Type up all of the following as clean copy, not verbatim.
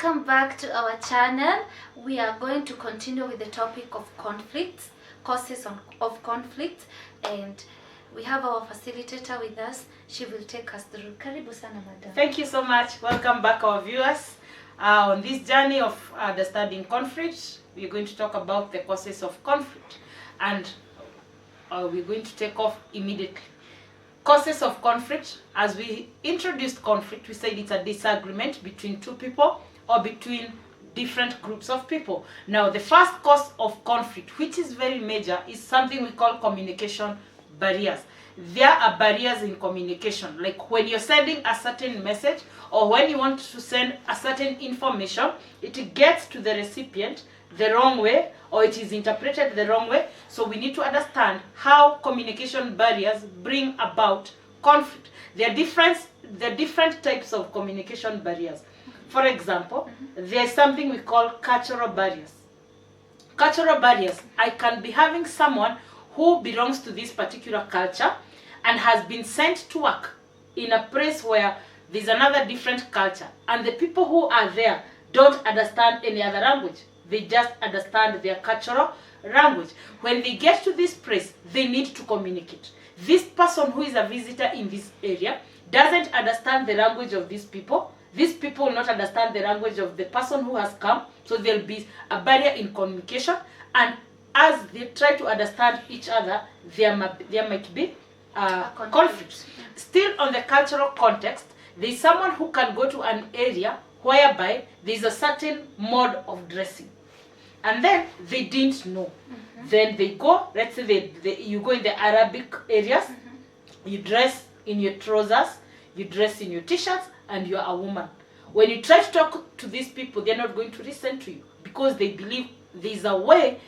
Welcome back to our channel. We are going to continue with the topic of conflicts, causes of conflict, and we have our facilitator with us. She will take us through. Karibu sana, madam. Thank you so much. Welcome back, our viewers. On this journey of understanding conflict, we're going to talk about the causes of conflict, and we're going to take off immediately. Causes of conflict. As we introduced conflict, we said it's a disagreement between two people or between different groups of people. Now, the first cause of conflict, which is very major, is something we call communication barriers. There are barriers in communication, like when you're sending a certain message or when you want to send a certain information, it gets to the recipient the wrong way or it is interpreted the wrong way. So we need to understand how communication barriers bring about conflict. There are different types of communication barriers. For example, there's something we call cultural barriers. Cultural barriers, I can be having someone who belongs to this particular culture and has been sent to work in a place where there's another different culture, and the people who are there don't understand any other language. They just understand their cultural language. When they get to this place, they need to communicate. This person who is a visitor in this area doesn't understand the language of these people. These people will not understand the language of the person who has come. So there'll be a barrier in communication. And as they try to understand each other, there might be a conflict. Still on the cultural context, there's someone who can go to an area whereby there's a certain mode of dressing. And then they didn't know. Then they go, let's say you go in the Arabic areas, you dress in your trousers, you dress in your t-shirts, and you're a woman. When you try to talk to these people, they're not going to listen to you because they believe there's a way,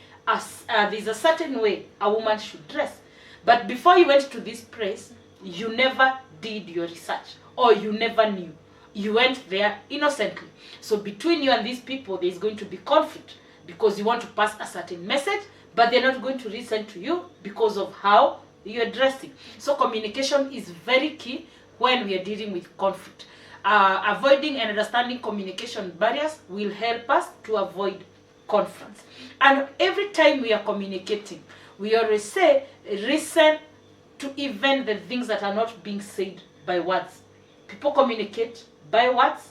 there's a certain way a woman should dress. But before you went to this place, you never did your research or you never knew. You went there innocently. So between you and these people, there's going to be conflict because you want to pass a certain message, but they're not going to listen to you because of how you're dressing. So communication is very key when we are dealing with conflict. Avoiding and understanding communication barriers will help us to avoid conflicts. And every time we are communicating, we always say, listen to even the things that are not being said by words. People communicate by words,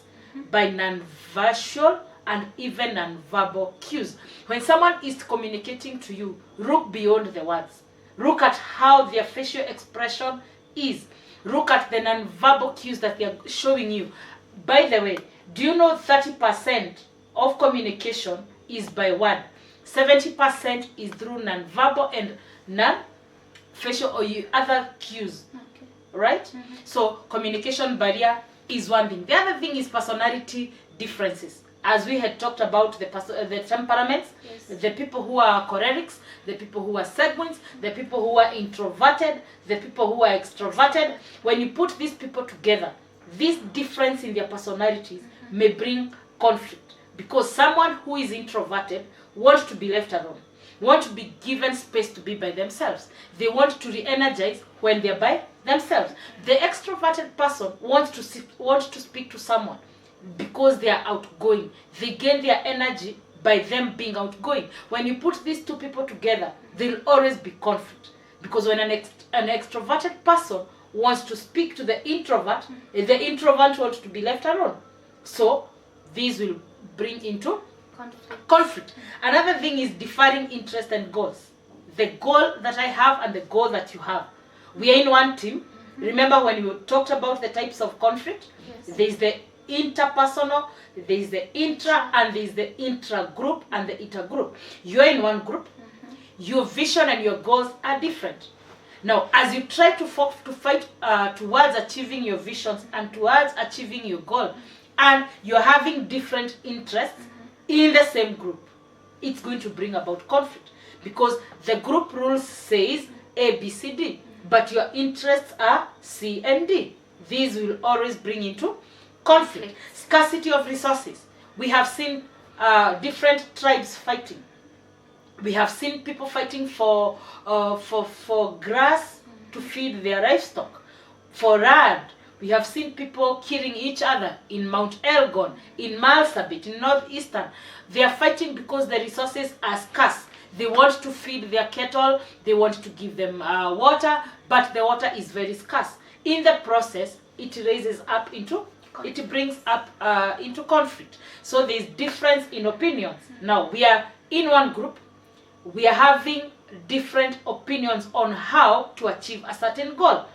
by non-verbal and even non-verbal cues. When someone is communicating to you, look beyond the words. Look at how their facial expression is. Look at the non-verbal cues that they are showing you. By the way, do you know 30% of communication is by word? 70% is through non-verbal and non-facial or other cues. Okay. Right? So communication barrier is one thing. The other thing is personality differences. As we had talked about the temperaments, yes. The people who are cholerics, the people who are sanguines, the people who are introverted, the people who are extroverted. When you put these people together, this difference in their personalities may bring conflict because someone who is introverted wants to be left alone, want to be given space to be by themselves. They want to re-energize when they're by themselves. The extroverted person wants to speak to someone because they are outgoing. They gain their energy by them being outgoing. When you put these two people together, there'll always be conflict. Because when an extroverted person wants to speak to the introvert wants to be left alone. So these will bring into conflict. Another thing is differing interest and goals. The goal that I have and the goal that you have. We are in one team. Remember when we talked about the types of conflict? Yes. There's the interpersonal, there's the intra, and there's the intra-group and the inter-group. You're in one group. Your vision and your goals are different. Now, as you try to fight towards achieving your visions and towards achieving your goal, and you're having different interests in the same group, it's going to bring about conflict because the group rules says A, B, C, D, but your interests are C and D. These will always bring into conflict. Scarcity of resources. We have seen different tribes fighting. We have seen people fighting for grass to feed their livestock, for land, We have seen people killing each other in Mount Elgon, in Marsabit, in Northeastern. They are fighting because the resources are scarce. They want to feed their cattle, they want to give them water, but the water is very scarce. In the process, it brings up into conflict. So there's difference in opinions. Now, we are in one group, we are having different opinions on how to achieve a certain goal.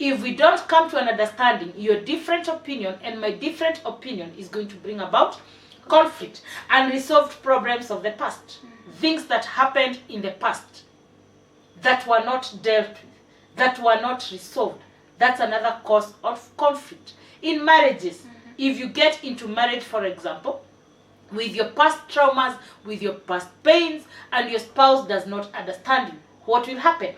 If we don't come to an understanding, your different opinion and my different opinion is going to bring about conflict, unresolved problems of the past, things that happened in the past that were not dealt with, that were not resolved. That's another cause of conflict. In marriages, if you get into marriage, for example, with your past traumas, with your past pains, and your spouse does not understand you, what will happen?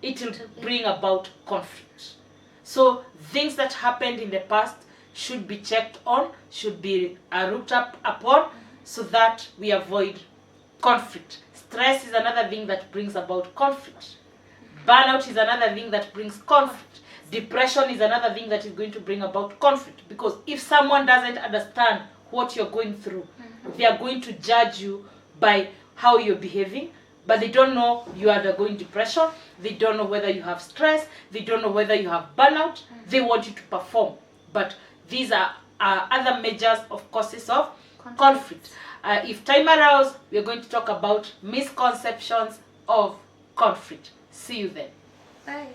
It will bring about conflict. So things that happened in the past should be checked on, should be looked up upon, so that we avoid conflict. Stress is another thing that brings about conflict. Burnout is another thing that brings conflict. Depression is another thing that is going to bring about conflict. Because if someone doesn't understand what you're going through, they are going to judge you by how you're behaving, but they don't know you are undergoing depression, they don't know whether you have stress, they don't know whether you have burnout, they want you to perform. But these are other measures of causes of conflict. If time allows, we're going to talk about misconceptions of conflict. See you then. Bye.